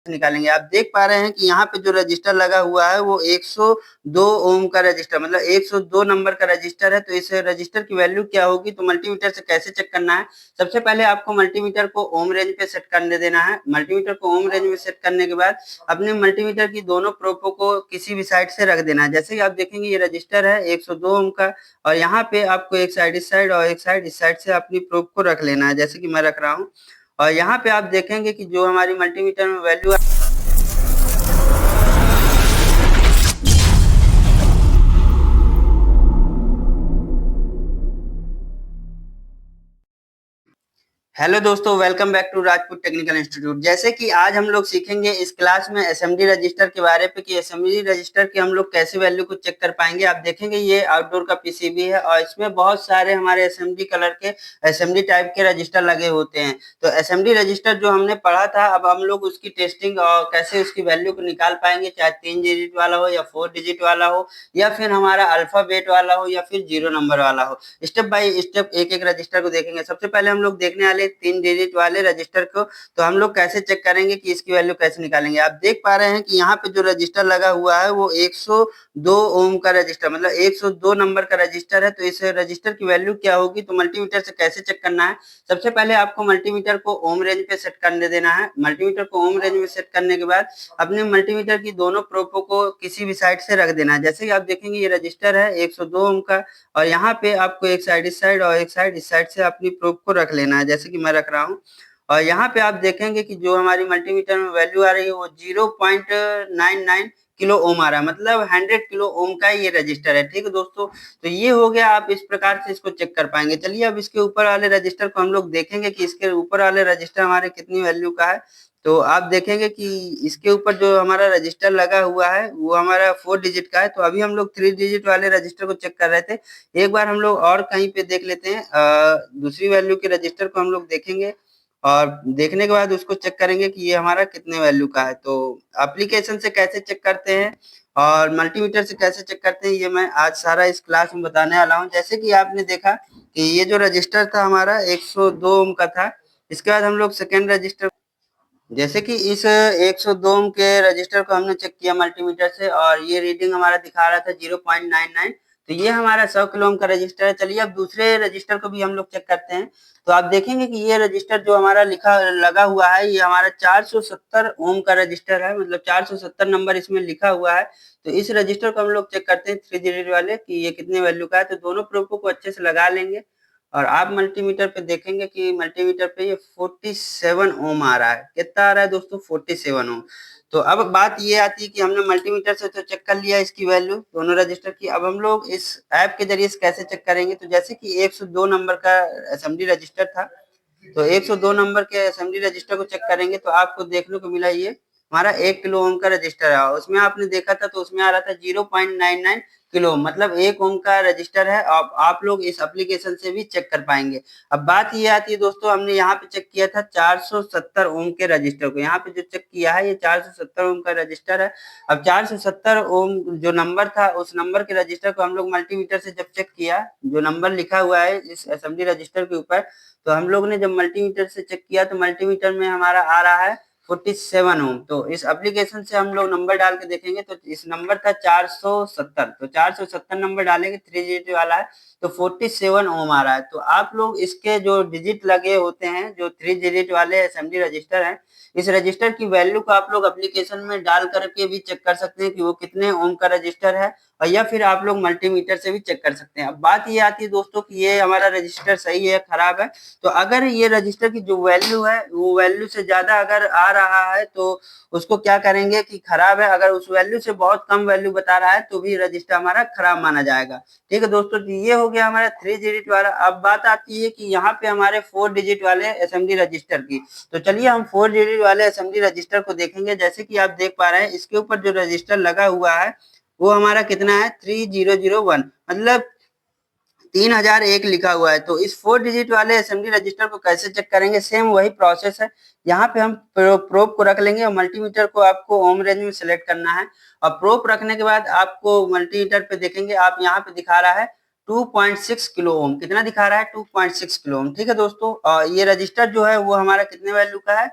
निकालेंगे। आप देख पा रहे हैं कि यहाँ पे जो रजिस्टर लगा हुआ है वो 102 ओम का रजिस्टर मतलब 102 नंबर का रजिस्टर है। तो इस रजिस्टर की वैल्यू क्या होगी, तो मल्टीमीटर से कैसे चेक करना है। सबसे पहले आपको मल्टीमीटर को ओम रेंज पे सेट करने देना है। मल्टीमीटर को ओम रेंज में सेट करने के बाद अपने मल्टीमीटर की दोनों प्रोबों को किसी भी साइड से रख देना है। जैसे कि आप देखेंगे ये रजिस्टर है 102 ओम का, और यहाँ पे आपको एक साइड इस साइड और एक साइड इस साइड से अपनी प्रोब को रख लेना है, जैसे कि मैं रख रहा हूँ। और यहाँ पे आप देखेंगे कि जो हमारी मल्टीमीटर में वैल्यू हेलो दोस्तों, welcome back to Rajput technical institute. जैसे कि आज हम लोग सीखेंगे इस क्लास में एसएमडी रजिस्टर के बारे में कि एसएमडी रजिस्टर की हम लोग कैसे वैल्यू को चेक कर पाएंगे। आप देखेंगे ये आउटडोर का पीसीबी है और इसमें बहुत सारे हमारे एसएमडी कलर के एसएमडी टाइप के रजिस्टर लगे होते हैं। तो एसएमडी रजिस्टर जो हमने पढ़ा था, अब हम लोग उसकी टेस्टिंग और कैसे उसकी वैल्यू को निकाल पाएंगे, चाहे 3 डिजिट वाला हो या 4 डिजिट वाला हो या फिर हमारा अल्फाबेट वाला हो या फिर 0 नंबर वाला हो। स्टेप बाय स्टेप एक एक रजिस्टर को देखेंगे। सबसे पहले हम लोग देखने वाले 3 डिजिट वाले रजिस्टर को। तो हम लोग कैसे चेक करेंगे कि इसकी वैल्यू कैसे निकालेंगे। आप देख पा रहे हैं कि यहाँ पे जो रजिस्टर लगा हुआ है वो 102 ओम का रजिस्टर मतलब 102 नंबर का रजिस्टर है। तो इस रजिस्टर की वैल्यू क्या होगी, तो मल्टीमीटर से कैसे चेक करना है। सबसे पहले आपको मल्टीमीटर को ओम रेंज पे सेट करने देना है। मल्टीमीटर को ओम रेंज में सेट करने के बाद अपने मल्टीमीटर की दोनों प्रोबों को किसी भी साइड से रख देना है। जैसे कि आप देखेंगे ये रजिस्टर है 102 ओम का, और यहाँ पे आपको एक साइड इस साइड और एक साइड इस साइड से अपनी प्रोब को रख लेना है, जैसे कि मैं रख रहा हूँ। और यहाँ पे आप देखेंगे कि जो हमारी मल्टीमीटर में वैल्यू आ रही है वो 0.99 किलो ओम आ रहा है, मतलब 100 किलो ओम का ये रजिस्टर है। ठीक है दोस्तों, तो ये हो गया। आप इस प्रकार से इसको चेक कर पाएंगे। चलिए अब इसके ऊपर वाले रजिस्टर को हम लोग देखेंगे कि इसके ऊपर वाले रजिस्टर हमारे कितनी वैल्यू का है। तो आप देखेंगे कि इसके ऊपर जो हमारा रजिस्टर लगा हुआ है वो हमारा 4 डिजिट का है। तो अभी हम लोग 3 डिजिट वाले रजिस्टर को चेक कर रहे थे। एक बार हम लोग और कहीं पे देख लेते हैं, दूसरी वैल्यू के रजिस्टर को हम लोग देखेंगे और देखने के बाद उसको चेक करेंगे कि ये हमारा कितने वैल्यू का है। तो एप्लीकेशन से कैसे चेक करते हैं और मल्टीमीटर से कैसे चेक करते हैं, ये मैं आज सारा इस क्लास में बताने वाला हूँ। जैसे कि आपने देखा कि ये जो रजिस्टर था हमारा 102 ओम का था। इसके बाद हम लोग सेकेंड रजिस्टर, जैसे कि इस 102 ओम के रजिस्टर को हमने चेक किया मल्टीमीटर से और ये रीडिंग हमारा दिखा रहा था 0.99। तो ये हमारा 100 किलो ओम का रजिस्टर है। चलिए अब दूसरे रजिस्टर को भी हम लोग चेक करते हैं। तो आप देखेंगे कि ये रजिस्टर जो हमारा लिखा लगा हुआ है ये हमारा 470 ओम का रजिस्टर है, मतलब 470 नंबर इसमें लिखा हुआ है। तो इस रजिस्टर को हम लोग चेक करते हैं 3 डिजिट वाले कि ये कितने वैल्यू का है। तो दोनों प्रोबों को अच्छे से लगा लेंगे और आप मल्टीमीटर पे देखेंगे कि मल्टीमीटर पे ये 47 ओम आ रहा है। कितना आ रहा है दोस्तों, 47 ओम। तो अब बात ये आती है कि हमने मल्टीमीटर से तो चेक कर लिया इसकी वैल्यू दोनों रजिस्टर की। अब हम लोग इस ऐप के जरिए कैसे चेक करेंगे, तो जैसे कि 102 नंबर का असेंबली रजिस्टर था, तो 102 नंबर के असेंबली रजिस्टर को चेक करेंगे तो आपको देखने को मिला ये हमारा 1 किलो ओम का रजिस्टर है। उसमें आपने देखा था तो उसमें आ रहा था 0.99 किलो ओम, मतलब 1 ओम का रजिस्टर है। आप लोग इस एप्लीकेशन से भी चेक कर पाएंगे। अब बात ये आती है दोस्तों, हमने यहाँ पे चेक किया था 470 ओम के रजिस्टर को। यहाँ पे जो चेक किया है ये 470 ओम का रजिस्टर है। अब 470 ओम जो नंबर था उस नंबर के रजिस्टर को हम लोग मल्टीमीटर से जब चेक किया, जो नंबर लिखा हुआ है इस असेंबली रजिस्टर के ऊपर, तो हम लोग ने जब मल्टीमीटर से चेक किया तो मल्टीमीटर में हमारा आ रहा है 47 ओम। तो इस एप्लीकेशन से हम लोग नंबर डाल के देखेंगे तो इस नंबर था 470, तो 470 नंबर डालेंगे 3 डिजिट वाला है तो 47 ओम आ रहा है। तो आप लोग इसके जो डिजिट लगे होते हैं, जो 3 डिजिट वाले असेंबली रजिस्टर हैं, इस रजिस्टर की वैल्यू को आप लोग एप्लीकेशन में डाल करके भी चेक कर सकते हैं कि वो कितने ओम का रजिस्टर है, और या फिर आप लोग मल्टीमीटर से भी चेक कर सकते हैं। अब बात ये आती है दोस्तों कि ये हमारा रजिस्टर सही है खराब है। तो अगर ये रजिस्टर की जो वैल्यू है वो वैल्यू से ज्यादा अगर आ रहा है तो उसको क्या करेंगे कि खराब है। अगर उस वैल्यू से बहुत कम वैल्यू बता रहा है तो भी रजिस्टर हमारा खराब माना जाएगा। ठीक है दोस्तों, तो ये हो गया हमारा 3 डिजिट वाला। अब बात आती है कि यहाँ पे हमारे 4 डिजिट वाले असेंबली रजिस्टर की। तो चलिए हम 4 डिजिट वाले असेंबली रजिस्टर को देखेंगे। जैसे कि आप देख पा रहे हैं इसके ऊपर जो रजिस्टर लगा हुआ है वो हमारा कितना है 3001, मतलब 3001 लिखा हुआ है। तो इस 4 डिजिट वाले असेंबली रजिस्टर को कैसे चेक करेंगे, सेम वही प्रोसेस है। यहाँ पे हम प्रोब को रख लेंगे और मल्टीमीटर को आपको ओम रेंज में सिलेक्ट करना है। और प्रोब रखने के बाद आपको मल्टीमीटर पे देखेंगे, आप यहाँ पे दिखा रहा है 2.6 किलो ओम। कितना दिखा रहा है, 2.6 किलो ओम। ठीक है दोस्तों, और ये रजिस्टर जो है वो हमारा कितने वैल्यू का है,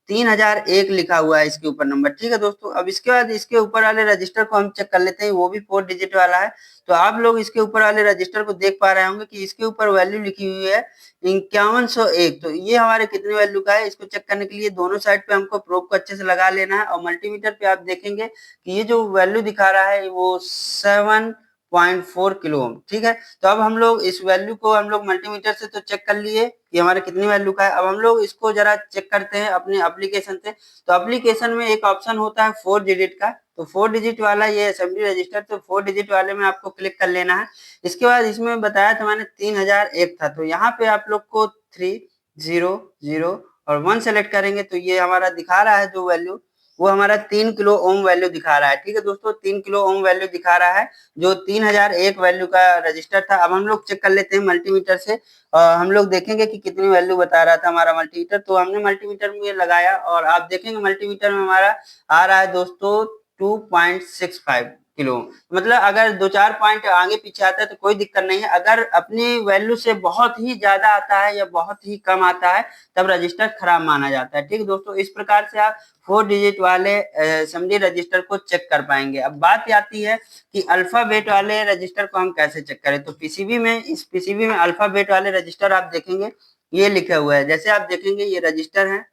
3001 लिखा हुआ है इसके ऊपर नंबर। ठीक है दोस्तों, अब इसके बाद इसके ऊपर वाले रजिस्टर को हम चेक कर लेते हैं, वो भी 4 डिजिट वाला है। तो आप लोग इसके ऊपर वाले रजिस्टर को देख पा रहे होंगे कि इसके ऊपर वैल्यू लिखी हुई है 5101। तो ये हमारे कितने वैल्यू का है, इसको चेक करने के लिए दोनों साइड पे हमको प्रोब को अच्छे से लगा लेना है, और मल्टीमीटर पे आप देखेंगे कि ये जो वैल्यू दिखा रहा है वो 7.4 किलो ओम। ठीक है, तो अब हम लोग इस वैल्यू को हम लोग मल्टीमीटर से तो चेक कर लिए कि हमारे कितनी वैल्यू का है। अब हम लोग इसको जरा चेक करते हैं अपने एप्लीकेशन से। तो एप्लीकेशन में एक ऑप्शन होता है 4 डिजिट का, तो 4 डिजिट वाला ये असेंबली रजिस्टर, तो 4 डिजिट वाले में आपको क्लिक कर लेना है। इसके बाद इसमें बताया था मैंने 3001 था, तो यहाँ पे आप लोग को 300 और 1 सेलेक्ट करेंगे तो ये हमारा दिखा रहा है जो वैल्यू, वो हमारा 3 किलो ओम वैल्यू दिखा रहा है। ठीक है दोस्तों, 3 किलो ओम वैल्यू दिखा रहा है, जो 3001 वैल्यू का रजिस्टर था। अब हम लोग चेक कर लेते हैं मल्टीमीटर से, हम लोग देखेंगे कि कितनी वैल्यू बता रहा था हमारा मल्टीमीटर। तो हमने मल्टीमीटर में लगाया और आप देखेंगे मल्टीमीटर में हमारा आ रहा है दोस्तों 2.65 किलो। मतलब अगर 2-4 पॉइंट आगे पीछे आता है तो कोई दिक्कत नहीं है, अगर अपनी वैल्यू से बहुत ही ज्यादा आता है या बहुत ही कम आता है तब रजिस्टर खराब माना जाता है। ठीक है दोस्तों, इस प्रकार से आप 4 डिजिट वाले असेंबली रजिस्टर को चेक कर पाएंगे। अब बात आती है कि अल्फाबेट वाले रजिस्टर को हम कैसे चेक करें। तो पीसीबी में, इस पीसीबी में अल्फाबेट वाले रजिस्टर आप देखेंगे ये लिखा हुआ है, जैसे आप देखेंगे ये रजिस्टर है,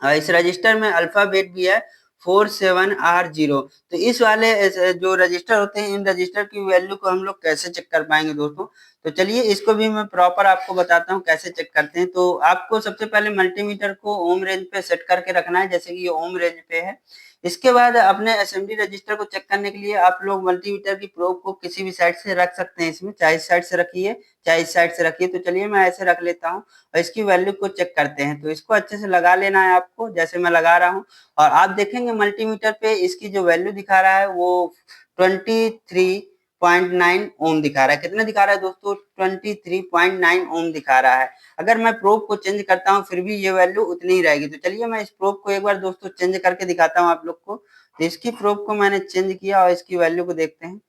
इस रजिस्टर में अल्फाबेट भी है 47R0। तो इस वाले जो रजिस्टर होते हैं, इन रजिस्टर की वैल्यू को हम लोग कैसे चेक कर पाएंगे दोस्तों। तो चलिए इसको भी मैं प्रॉपर आपको बताता हूँ कैसे चेक करते हैं। तो आपको सबसे पहले मल्टीमीटर को ओम रेंज पे सेट करके रखना है, जैसे कि ये ओम रेंज पे है। इसके बाद अपने असेंबली रजिस्टर को चेक करने के लिए आप लोग मल्टीमीटर की प्रोब को किसी भी साइड से रख सकते हैं इसमें, चाहे इस साइड से रखिए चाहे इस साइड से रखिए। तो चलिए मैं ऐसे रख लेता हूँ और इसकी वैल्यू को चेक करते हैं। तो इसको अच्छे से लगा लेना है आपको, जैसे मैं लगा रहा हूँ, और आप देखेंगे मल्टीमीटर पे इसकी जो वैल्यू दिखा रहा है वो 23.9 ओम दिखा रहा है। कितना दिखा रहा है दोस्तों, 23.9 ओम दिखा रहा है। अगर मैं प्रोब को चेंज करता हूँ फिर भी ये वैल्यू उतनी ही रहेगी। तो चलिए मैं इस प्रोब को एक बार दोस्तों चेंज करके दिखाता हूँ आप लोग को। तो इसकी प्रोब को मैंने चेंज किया और इसकी वैल्यू को देखते हैं,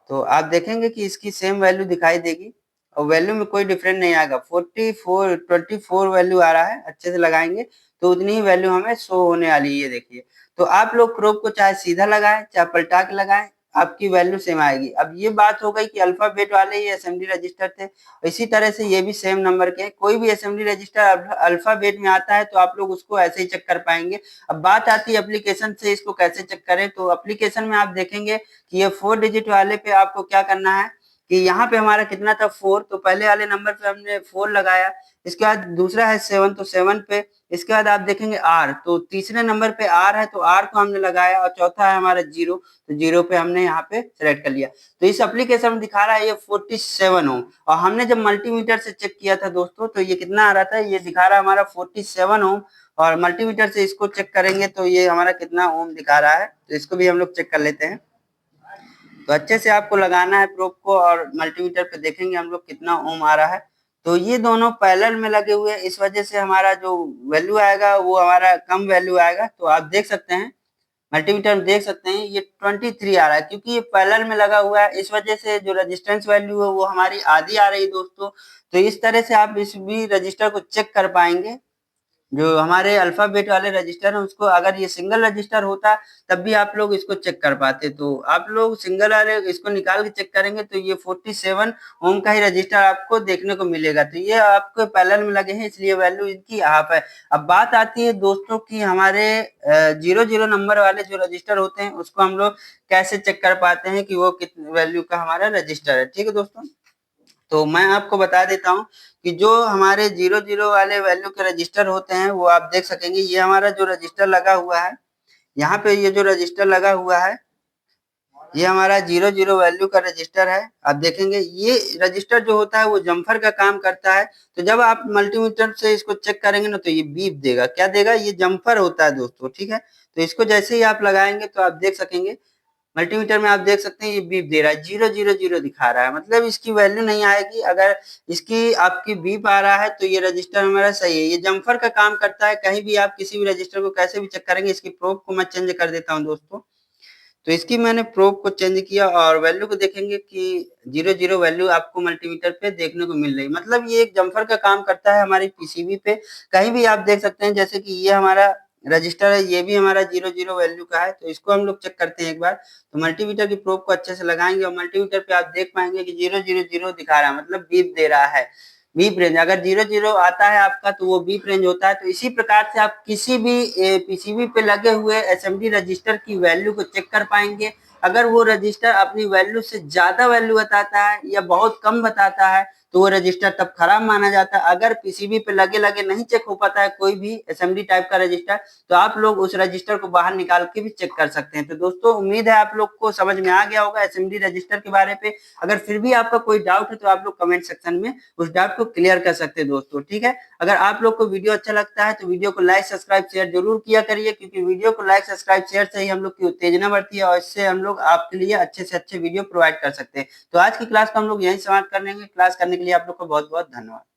तो आप देखेंगे कि इसकी सेम वैल्यू दिखाई देगी और वैल्यू में कोई डिफरेंस नहीं आएगा। 24 वैल्यू आ रहा है, अच्छे से लगाएंगे तो उतनी ही वैल्यू हमें शो होने वाली है, ये देखिए। तो आप लोग प्रोब को चाहे सीधा लगाएं चाहे पलटा के लगाएं, आपकी वैल्यू सेम आएगी। अब ये बात हो गई कि अल्फाबेट वाले ये असेंबली रजिस्टर थे, इसी तरह से ये भी सेम नंबर के। कोई भी असेंबली रजिस्टर अल्फाबेट में आता है तो आप लोग उसको ऐसे ही चेक कर पाएंगे। अब बात आती है एप्लीकेशन से इसको कैसे चेक करें। तो एप्लीकेशन में आप देखेंगे कि ये 4 डिजिट वाले पे आपको क्या करना है कि यहाँ पे हमारा कितना था 4, तो पहले वाले नंबर पे हमने 4 लगाया। इसके बाद दूसरा है 7, तो 7 पे, इसके बाद आप देखेंगे R, तो तीसरे नंबर पे R है तो R को हमने लगाया, और चौथा है हमारा 0, तो 0 पे हमने यहाँ पे सेलेक्ट कर लिया। तो इस एप्लीकेशन में दिखा रहा है ये 47 ओम, और हमने जब मल्टीमीटर से चेक किया था दोस्तों तो ये कितना आ रहा था, ये दिखा रहा है हमारा 47 ओम, और मल्टीमीटर से इसको चेक करेंगे तो ये हमारा कितना ओम दिखा रहा है। तो इसको भी हम लोग चेक कर लेते हैं। तो अच्छे से आपको लगाना है प्रोब को और मल्टीमीटर पे देखेंगे हम लोग कितना ओम आ रहा है। तो ये दोनों पैरेलल में लगे हुए हैं, इस वजह से हमारा जो वैल्यू आएगा वो हमारा कम वैल्यू आएगा। तो आप देख सकते हैं मल्टीमीटर में, देख सकते हैं ये 23 आ रहा है, क्योंकि ये पैरेलल में लगा हुआ है, इस वजह से जो रेजिस्टेंस वैल्यू है वो हमारी आधी आ रही है दोस्तों। तो इस तरह से आप इस भी रजिस्टर को चेक कर पाएंगे। जो हमारे अल्फाबेट वाले रजिस्टर है उसको, अगर ये सिंगल रजिस्टर होता तब भी आप लोग इसको चेक कर पाते। तो आप लोग सिंगल वाले इसको निकाल के चेक करेंगे तो ये 47 ओम का ही रजिस्टर आपको देखने को मिलेगा। तो ये आपको पैरेलल में लगे हैं इसलिए वैल्यू इनकी हाफ है। अब बात आती है दोस्तों की हमारे 00 नंबर वाले जो रजिस्टर होते हैं उसको हम लोग कैसे चेक कर पाते हैं कि वो कितने वैल्यू का हमारा रजिस्टर है। ठीक है दोस्तों, तो मैं आपको बता देता हूँ कि जो हमारे 00 वाले वैल्यू के रजिस्टर होते हैं वो आप देख सकेंगे। ये हमारा जो रजिस्टर लगा हुआ है, यहाँ पे ये जो रजिस्टर लगा हुआ है ये हमारा 00 वैल्यू का रजिस्टर है। आप देखेंगे ये रजिस्टर जो होता है वो जम्फर का काम करता है। तो जब आप मल्टीमीटर से इसको चेक करेंगे ना तो ये बीप देगा, क्या देगा, ये जम्फर होता है दोस्तों। ठीक है, तो इसको जैसे ही आप लगाएंगे तो आप देख सकेंगे मल्टीमीटर में, आप देख सकते हैं ये बीप दे रहा है, 000 दिखा रहा है, मतलब इसकी वैल्यू नहीं आएगी। अगर इसकी आपकी बीप आ रहा है तो ये रजिस्टर हमारा सही है, ये जम्फर का काम करता है। कहीं भी आप किसी भी रजिस्टर को कैसे भी चेक करेंगे। इसकी प्रोब को मैं चेंज कर देता हूँ दोस्तों। तो इसकी मैंने प्रोब को चेंज किया और वैल्यू को देखेंगे कि 00 वैल्यू आपको मल्टीमीटर पे देखने को मिल रही, मतलब ये एक जम्फर का काम करता है हमारी पीसीबी पे। कहीं भी आप देख सकते हैं, जैसे कि ये हमारा रजिस्टर है, ये भी हमारा 0 0 वैल्यू का है। तो इसको हम लोग चेक करते हैं एक बार। तो मल्टीमीटर की प्रोब को अच्छे से लगाएंगे और मल्टीमीटर पे आप देख पाएंगे कि 0 0 0 दिखा रहा है, मतलब बीप दे रहा है। बीप रेंज अगर 0 0 आता है आपका तो वो बीप रेंज होता है। तो इसी प्रकार से आप किसी भी पीसीबी पे लगे हुए एसएमडी रजिस्टर की वैल्यू को चेक कर पाएंगे। अगर वो रजिस्टर अपनी वैल्यू से ज्यादा वैल्यू बताता है या बहुत कम बताता है तो वो रजिस्टर तब खराब माना जाता है। अगर पीसीबी पे लगे लगे नहीं चेक हो पाता है कोई भी एसएमडी टाइप का रजिस्टर, तो आप लोग उस रजिस्टर को बाहर निकाल के भी चेक कर सकते हैं। तो दोस्तों उम्मीद है आप लोग को समझ में आ गया होगा एसएमडी रजिस्टर के बारे पे। अगर फिर भी आपका कोई डाउट है तो आप लोग कमेंट सेक्शन में उस डाउट को क्लियर कर सकते हैं दोस्तों, ठीक है। अगर आप लोग को वीडियो अच्छा लगता है तो वीडियो को लाइक सब्सक्राइब शेयर जरूर किया करिए, क्योंकि वीडियो को लाइक सब्सक्राइब शेयर से ही हम लोग की उत्तेजना बढ़ती है और इससे हम लोग आपके लिए अच्छे से अच्छे वीडियो प्रोवाइड कर सकते हैं। तो आज की क्लास को हम लोग यहीं समाप्त कर लेंगे। क्लास करने के लिए आप लोग को बहुत बहुत धन्यवाद।